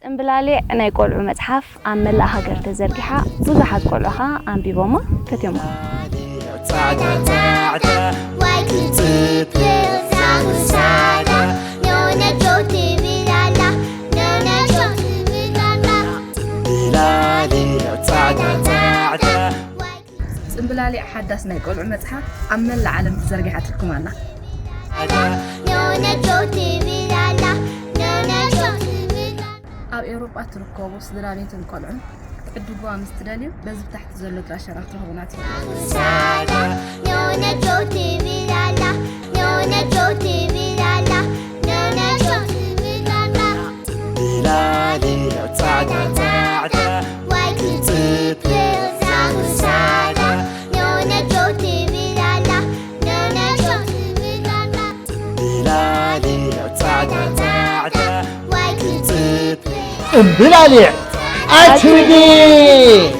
ጽምብላሊ ናይ ቆልዑ መጽሓፍ ኣብ መላእ ሃገር ተዘርጊሓ ብዙሓት ቆልዑ ኸ ኣንቢቦሞ ፈትዮሞ ጽምብላሊ ሓዳስ ናይ ቆልዑ መጽሓፍ ኣብ መላእ ዓለም ተዘርጊሓ ትርክም ኣላ ኣብ ኤውሮጳ ትርከቡ ስድራቤትን ቆልዑን ዕድጓ ምስ ትደልዩ በዚ ታሕቲ ዘሎ ኣድራሻ ረኽቡና ጽምብላሊ ኣትርዲ